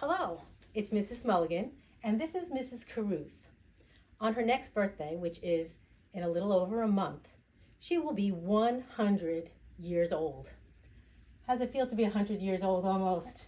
Hello, it's Mrs. Mulligan, and this is Mrs. Caruth. On her next birthday, which is in a little over a month, she will be 100 years old. How's it feel to be 100 years old almost?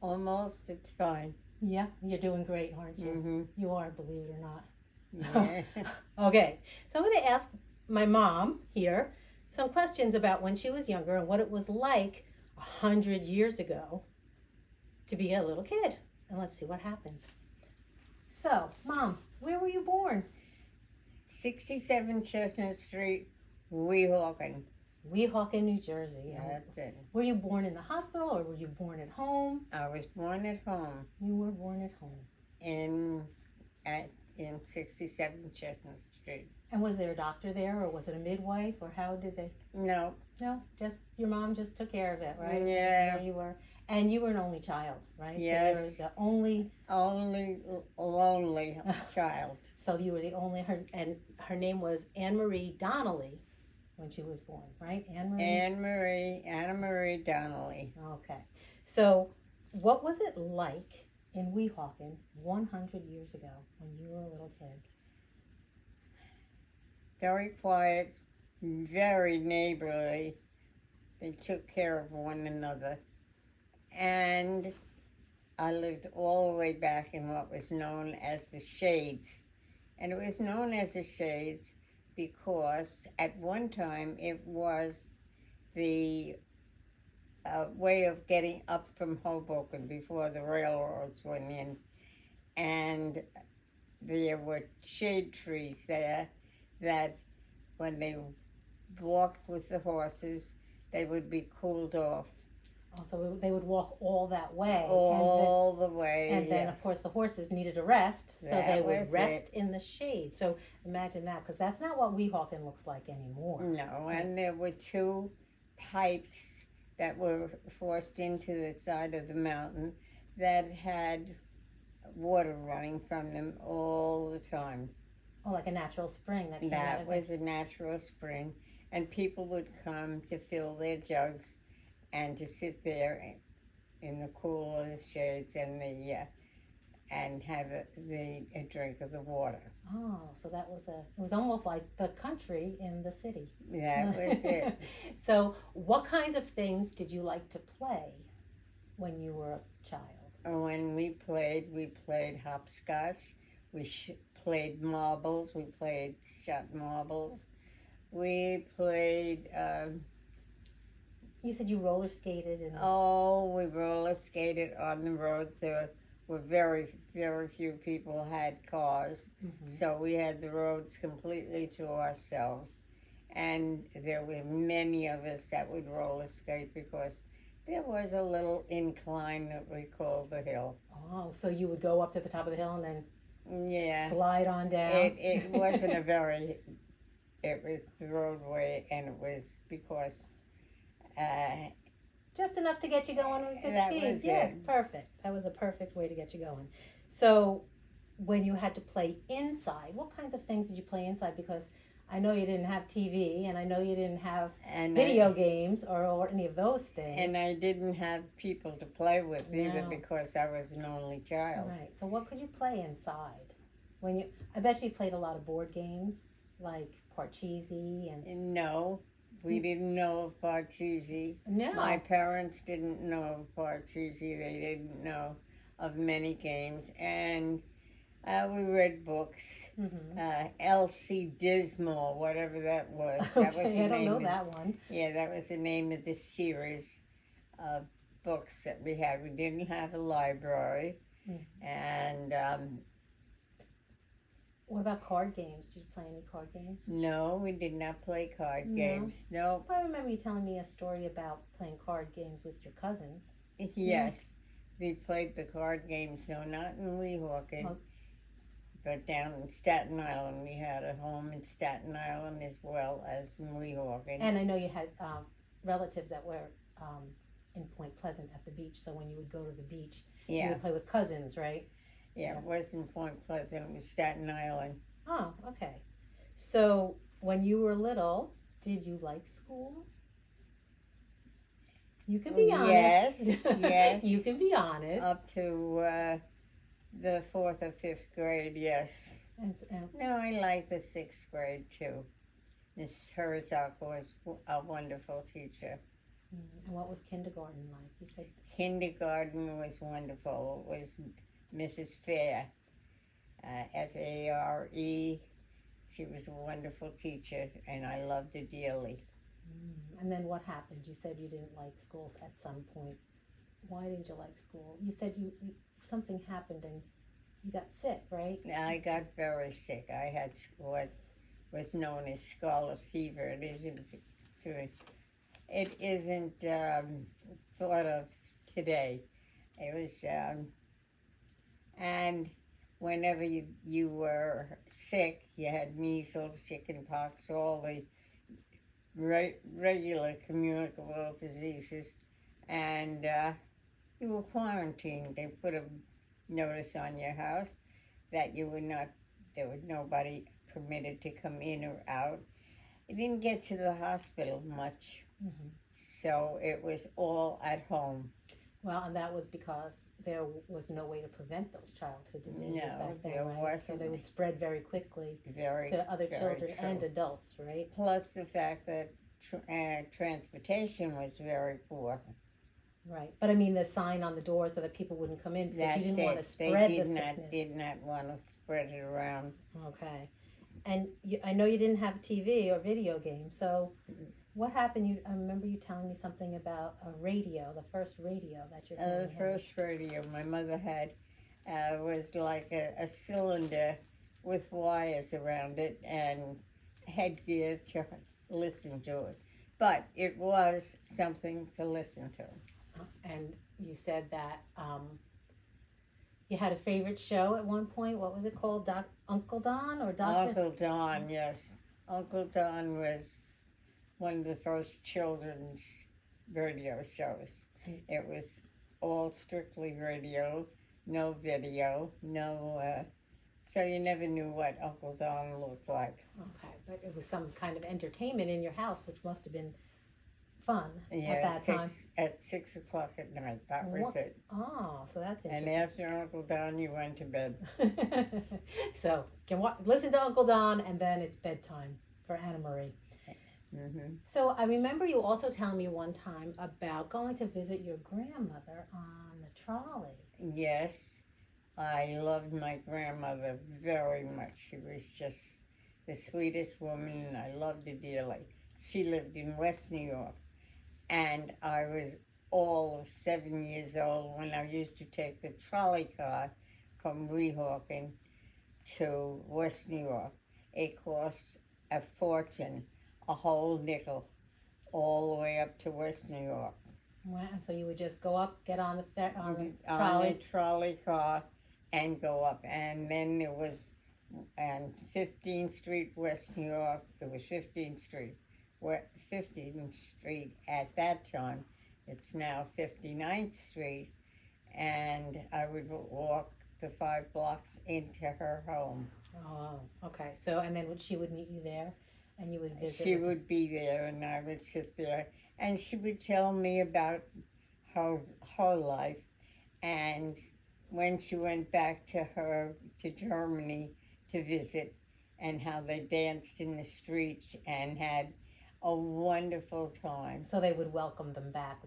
Almost, it's fine. Yeah, you're doing great, aren't you? Mm-hmm. You are, believe it or not. Yeah. Okay, so I'm going to ask my mom here some questions about when she was younger and what it was like 100 years ago to be a little kid. And let's see what happens. So, Mom, where were you born? 67 Chestnut Street, Weehawken. Weehawken, New Jersey. That's it. Were you born in the hospital or were you born at home? I was born at home You were born at home. in 67 Chestnut Street. And was there a doctor there or was it a midwife or how did they? No. No, just your mom just took care of it, right? Yeah. There you were. And you were an only child, right? Yes. So you were the only. Only lonely child. So you were the only, and her name was Annemarie Donnelly when she was born, right? Annemarie Donnelly. Okay. So what was it like in Weehawken 100 years ago when you were a little kid? Very quiet, very neighborly. They took care of one another. And I lived all the way back in what was known as the Shades. And it was known as the Shades because at one time it was the way of getting up from Hoboken before the railroads went in. And there were shade trees there that when they walked with the horses, they would be cooled off. Oh, so they would walk all that way. All the way. And then, yes. of course, the horses needed a rest, so That they would was rest in the shade. So imagine that, because that's not what Weehawken looks like anymore. No, and there were two pipes that were forced into the side of the mountain that had water running from them all the time. Oh, like a natural spring that came out That of was a natural spring, and people would come to fill their jugs and to sit there in the cool of the shades and have a drink of the water. Oh, so that was it was almost like the country in the city. That was it. So what kinds of things did you like to play when you were a child? When we played hopscotch. We played marbles. We played shot marbles. We played. You said you roller skated and. Oh, we roller skated on the roads. There were very, very few people had cars, so we had the roads completely to ourselves. And there were many of us that would roller skate because there was a little incline that we called the hill. Oh, so you would go up to the top of the hill and then slide on down? It wasn't it was the roadway, and it was because... just enough to get you going with good speed. Yeah, perfect. That was a perfect way to get you going. So when you had to play inside, what kinds of things did you play inside? Because I know you didn't have TV, and I know you didn't have video games or any of those things. And I didn't have people to play with either because I was an only child. Right. So what could you play inside? I bet you played a lot of board games like Parcheesi and. No. We didn't know of Parcheesi. No. My parents didn't know of Parcheesi. They didn't know of many games. And we read books. Elsie Dismal, whatever that was. That was I don't know that one. Yeah, that was the name of the series of books that we had. We didn't have a library. And... what about card games? Did you play any card games? No, we did not play card games. No. I remember you telling me a story about playing card games with your cousins. Yes, they played the card games, no, not in Weehawken, but down in Staten Island. We had a home in Staten Island as well as in Weehawken. And I know you had relatives that were in Point Pleasant at the beach, so when you would go to the beach, you would play with cousins, right? Yeah, it wasn't Point Pleasant, it was Staten Island. Oh, okay. So when you were little, did you like school? You can be honest. Yes. You can be honest. Up to the 4th or 5th grade, yes. And, No, I like the 6th grade too. Miss Herzog was a wonderful teacher. and what was kindergarten like? You said Kindergarten was wonderful. It was Mrs. Fair, Fare. She was a wonderful teacher, and I loved her dearly. And then what happened? You said you didn't like schools at some point. Why didn't you like school? You said you something happened and you got sick, right? I got very sick. I had what was known as scarlet fever. It isn't thought of today. It was, and whenever you were sick, you had measles, chickenpox, all the regular communicable diseases, and you were quarantined. They put a notice on your house that you were not, there was nobody permitted to come in or out. I didn't get to the hospital much, so it was all at home. Well, and that was because there was no way to prevent those childhood diseases No, back then, there right? wasn't. So they would spread very quickly Very to other children true. and adults, right? Plus the fact that transportation was very poor. Right. But I mean, the sign on the door so that people wouldn't come in because That's you didn't want to They spread did the not sickness. did not want to spread it around. Okay. And I know you didn't have TV or video games, so what happened? I remember you telling me something about a radio, the first radio that your family The first radio my mother had was like a cylinder with wires around it and headgear to listen to it. But it was something to listen to. And you said that you had a favorite show at one point. What was it called? Uncle Don or Doctor? Uncle Don, yes. Uncle Don was one of the first children's radio shows. It was all strictly radio, no video, no, so you never knew what Uncle Don looked like. Okay, but it was some kind of entertainment in your house, which must have been fun Yeah, at that time. At 6 o'clock at night, that was it. Oh, so that's And interesting. after Uncle Don, you went to bed. So listen to Uncle Don, and then it's bedtime for Annemarie. So I remember you also telling me one time about going to visit your grandmother on the trolley. Yes, I loved my grandmother very much. She was just the sweetest woman, and I loved her dearly. She lived in West New York, and I was all of 7 years old when I used to take the trolley car from Weehawken to West New York. It cost a fortune, a whole nickel, all the way up to West New York. Wow, so you would just go up, get on the trolley. On the trolley car and go up. And then there was on 15th Street, West New York, it was 15th Street. 15th Street at that time. It's now 59th Street. And I would walk the 5 blocks into her home. Oh, okay. So, and then she would meet you there and you would visit? She would be there and I would sit there. And she would tell me about her life. And when she went back to Germany to visit, and how they danced in the streets and had a wonderful time. So they would welcome them back.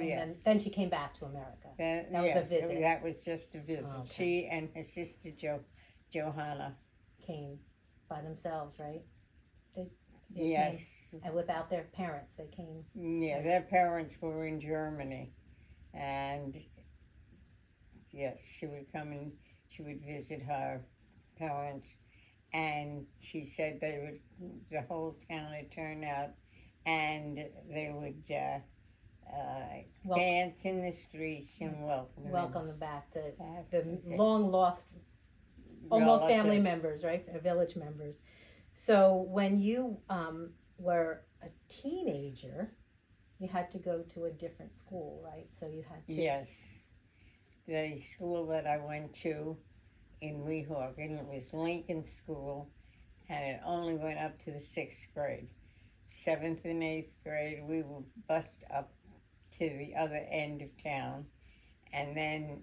Yes. Then she came back to America. That was a visit. That was just a visit. Oh, okay. She and her sister Johanna came by themselves, right? They yes. Came, and without their parents, they came. Yeah, Yes. their parents were in Germany. And yes, she would come and she would visit her parents. And she said the whole town would turn out and they would dance in the streets and welcome them back to the long lost, almost family members, right? Village members. So when you were a teenager, you had to go to a different school, right? So you had to. Yes. The school that I went to in Weehawken, it was Lincoln School, and it only went up to the 6th grade. 7th and 8th grade, we were bused up to the other end of town, and then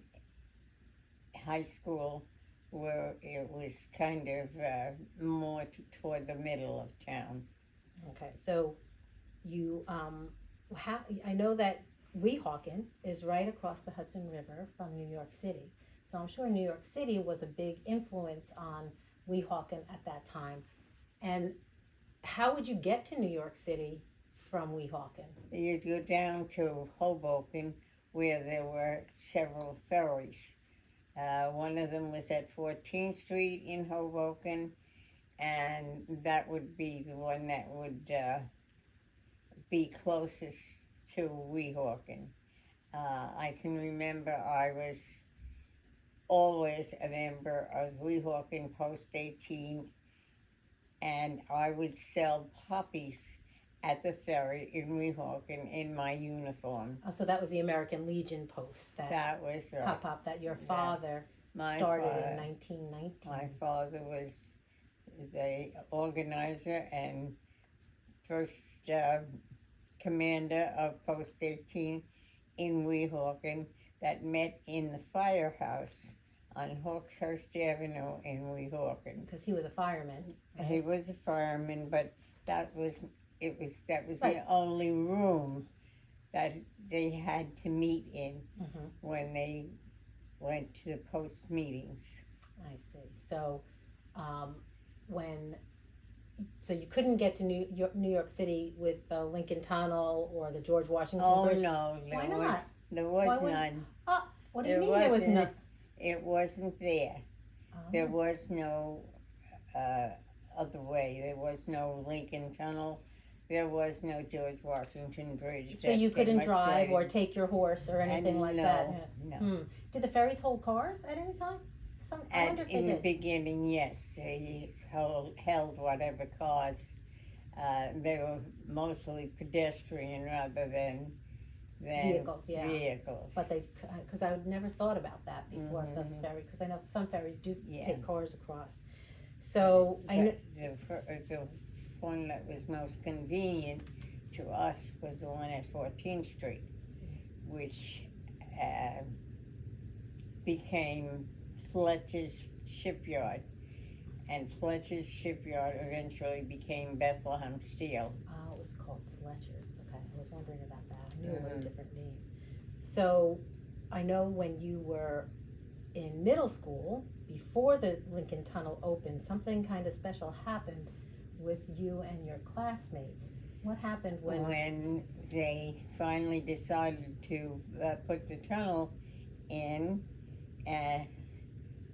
high school, where it was kind of more toward the middle of town. Okay, so you I know that Weehawken is right across the Hudson River from New York City. So I'm sure New York City was a big influence on Weehawken at that time. And how would you get to New York City from Weehawken? You'd go down to Hoboken, where there were several ferries. One of them was at 14th Street in Hoboken, and that would be the one that would be closest to Weehawken. I can remember I was always a member of Weehawken Post 18, and I would sell poppies at the ferry in Weehawken in my uniform. Oh, so that was the American Legion post That was right. Pop-up that your father My started father, in 1919. My father was the organizer and first commander of Post 18 in Weehawken that met in the firehouse on Hawkshurst Avenue in Weehawken. Because he was a fireman. Right? He was a fireman, but that was Right. the only room that they had to meet in Mm-hmm. when they went to the post meetings. I see. So, so you couldn't get to New York City with the Lincoln Tunnel or the George Washington Oh Bridge? no, Why not? There was Why would- none. What do you There mean there was wasn't. none? It wasn't there. Oh. There was no other way. There was no Lincoln Tunnel. There was no George Washington Bridge. So you that couldn't came up drive or later. take your horse or anything And like no, that? No. Hmm. Did the ferries hold cars at any time? I wonder if they In the did. beginning, yes, they held whatever cars. They were mostly pedestrian rather than Vehicles, yeah. vehicles. But because I would never thought about that before those Mhm. ferries, because I know some ferries do Yeah. take cars across. So I know. The one that was most convenient to us was the one at 14th Street, which became Fletcher's Shipyard. And Fletcher's Shipyard eventually became Bethlehem Steel. Oh, it was called Fletcher's. Okay, I was wondering about that. I knew it was a Mhm. different name. So I know when you were in middle school, before the Lincoln Tunnel opened, something kind of special happened with you and your classmates. What happened When they finally decided to put the tunnel in,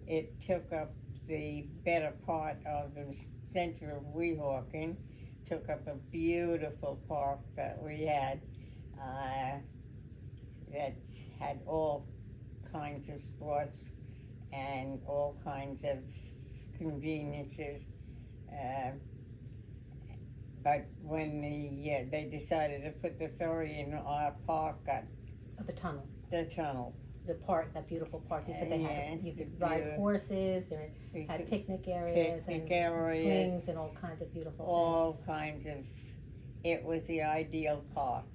it took up the better part of the center of Weehawken, took up a beautiful park that we had that had all kinds of sports and all kinds of conveniences. But when they decided to put the ferry in, our park got of the tunnel? the tunnel. The park, that beautiful park. You said they had. Yeah, You could ride yeah. horses. There We had could- picnic areas Picnic and areas. swings and all kinds of beautiful all kinds of. It was the ideal park,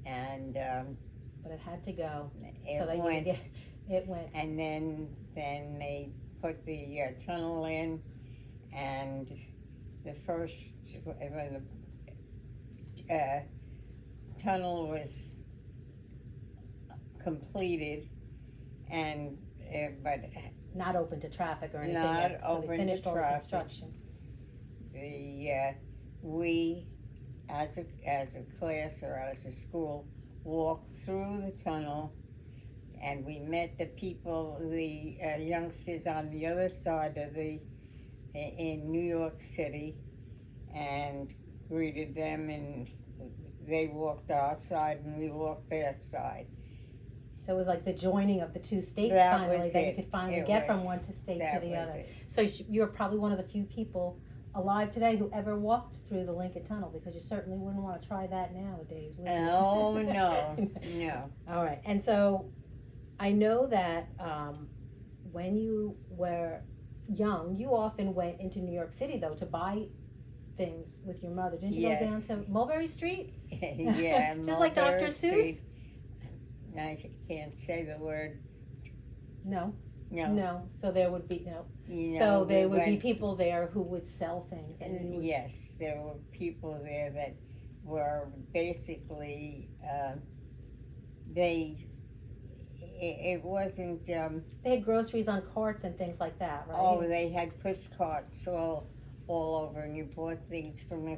and things. But it had to go. it So that went. you could get. It went. And then they put the tunnel in, and the first when the tunnel was completed, and but Not open to traffic or anything Not yet. So open they to finished all the traffic. construction. We as a class or as a school walked through the tunnel, and we met the people, the youngsters on the other side of in New York City, and greeted them, and they walked our side and we walked their side. So it was like the joining of the two states That finally, was that you it. could finally It get was- from one state to That the was other. it. So you're probably one of the few people alive today who ever walked through the Lincoln Tunnel, because you certainly wouldn't want to try that nowadays, would you? Oh no, no. All right, and so I know that when you were young, you often went into New York City though to buy things with your mother. Didn't you Yes. go down to Mulberry Street? Yeah, Just like Dr. Mulberry Seuss? Street. I can't say the word. No, No. no. So there would be no. You know, So there we would be went- people there who would sell things, and you would, Yes, there were people there that were basically, they, it wasn't, they had groceries on carts and things like that, right? oh, they had push carts all over, and you bought things from the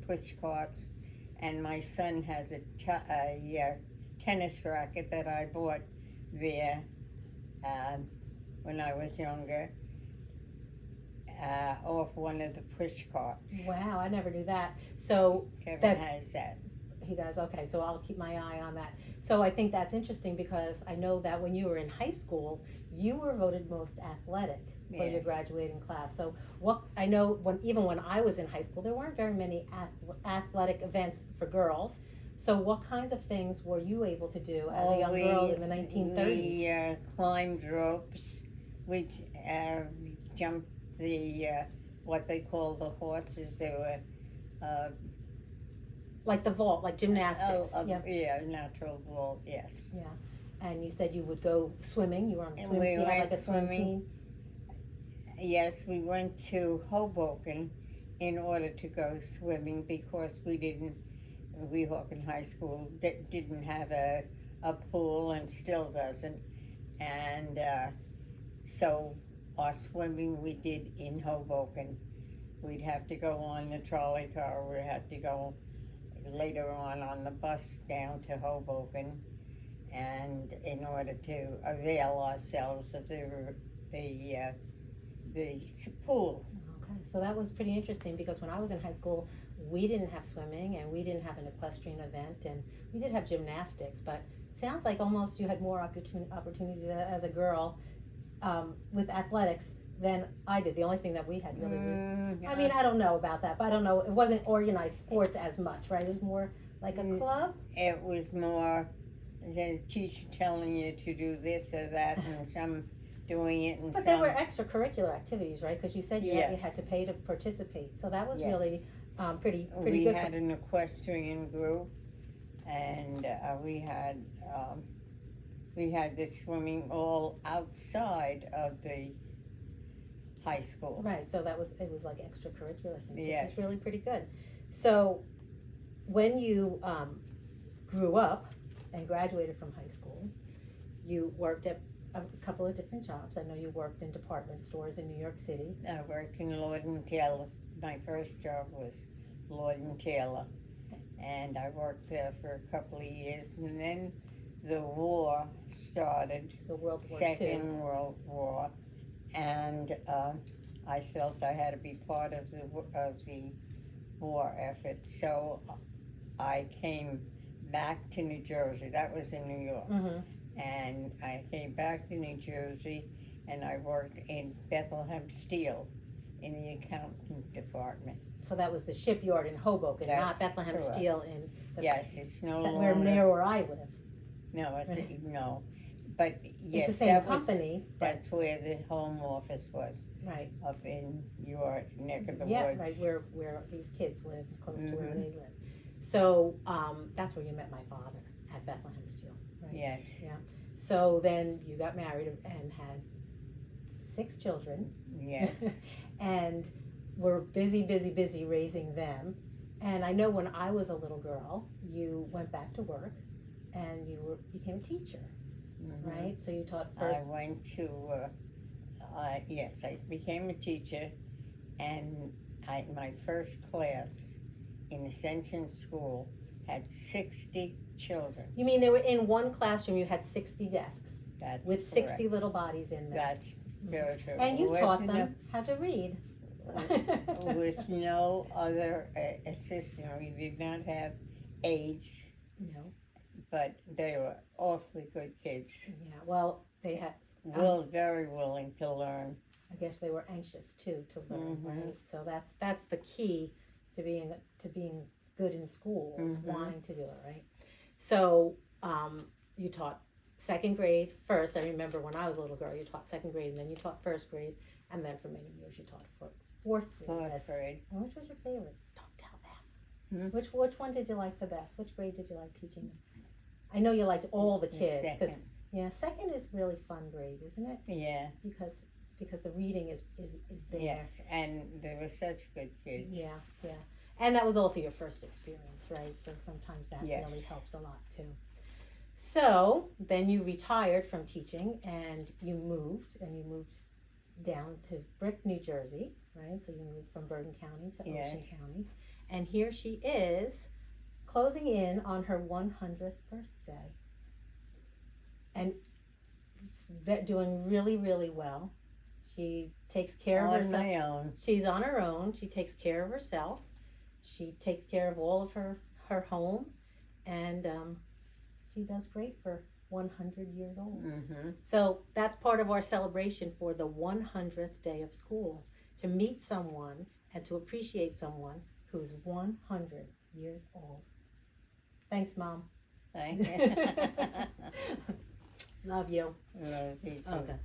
push carts. And my son has a tennis racket that I bought there when I was younger, off one of the push carts. Wow, I never knew that. So Kevin has that. he does. Okay, so I'll keep my eye on that. So I think that's interesting because I know that when you were in high school, you were voted most athletic for your Yes. graduating class. So what I know even when I was in high school, there weren't very many athletic events for girls. So what kinds of things were you able to do as a young girl in the 1930s? We climbed ropes. We jumped the what they call the horses. They were Like the vault, like gymnastics. yeah, natural vault. Yes. Yeah. And you said you would go swimming. You were on the And swim we team, like went a swim swimming. team. Yes, we went to Hoboken in order to go swimming because Weehawken High School didn't have a pool and still doesn't. And so our swimming we did in Hoboken. We'd have to go on the trolley car, we had to go later on the bus down to Hoboken, and in order to avail ourselves of the pool. Okay, so that was pretty interesting because when I was in high school, we didn't have swimming and we didn't have an equestrian event, and we did have gymnastics, but it sounds like almost you had more opportunities as a girl with athletics than I did. The only thing that we had really was, I mean, I don't know about that, but I don't know, it wasn't organized sports as much, right? It was more like a club? It was more the teacher telling you to do this or that, and some doing it, and But some. they were extracurricular activities, right? Because you said you Yes. had to pay to participate, so that was Yes. really pretty We good. had an equestrian group, and we had the swimming all outside of the high school. Right, so it was like extracurricular things, which Yes. is really pretty good. So when you grew up and graduated from high school, you worked at a couple of different jobs. I know you worked in department stores in New York City. I worked in Lord and Taylor. My first job was Lord and Taylor, and I worked there for a couple of years, and then the war started. So World War Second II. World War, and I felt I had to be part of the war effort. So I came back to New Jersey. That was in New York, Mm-hmm. and I came back to New Jersey, and I worked in Bethlehem Steel in the accountant department. So that was the shipyard in Hoboken, not That's Bethlehem correct. Steel in the, Yes, it's no where longer. near where I live. No, no, but yes, It's the same that was. company, but That's where the home office was. right. Up in your neck of the Yeah, woods. right, where these kids live, close to where Mhm. they live. So that's where you met my father, at Bethlehem Steel, right? Yes. So then you got married and had 6 children. Yes. And were busy raising them. And I know when I was a little girl, you went back to work and you became a teacher, Mhm. right? So you taught first. I went to, yes, I became a teacher, and my first class in Ascension School had 60 children. You mean they were in one classroom, you had 60 desks That's with 60 correct. little bodies in there. That's very true. And you With taught no- them how to read. with no other assistant. We did not have aides, No. but they were awfully good kids. Yeah, well, they had, Very willing to learn. I guess they were anxious too to learn, Mhm. right? So that's the key to being good in school is Mhm. wanting to do it, right? So you taught second grade first. I remember when I was a little girl, you taught second grade, and then you taught first grade, and then for many years you taught fourth grade. Fourth grade. And which was your favorite? Don't tell them. Hmm? Which one did you like the best? Which grade did you like teaching them? I know you liked all the The kids. 'Cause, second. yeah, second is really fun grade, isn't it? Yeah. Because the reading is there. Yes, and they were such good kids. Yeah, yeah. And that was also your first experience, right? So sometimes that Yes. really helps a lot too. So then you retired from teaching and you moved down to Brick, New Jersey, right? So you moved from Bergen County to Yes. Ocean County. And here she is closing in on her 100th birthday. And doing really, really well. She takes care of On herself. my own. She's on her own. She takes care of herself. She takes care of all of her home. And she does great for 100 years old. Mm-hmm. So that's part of our celebration for the 100th day of school, to meet someone and to appreciate someone who's 100 years old. Thanks, Mom. Thank you. Love you. Love you too. Okay.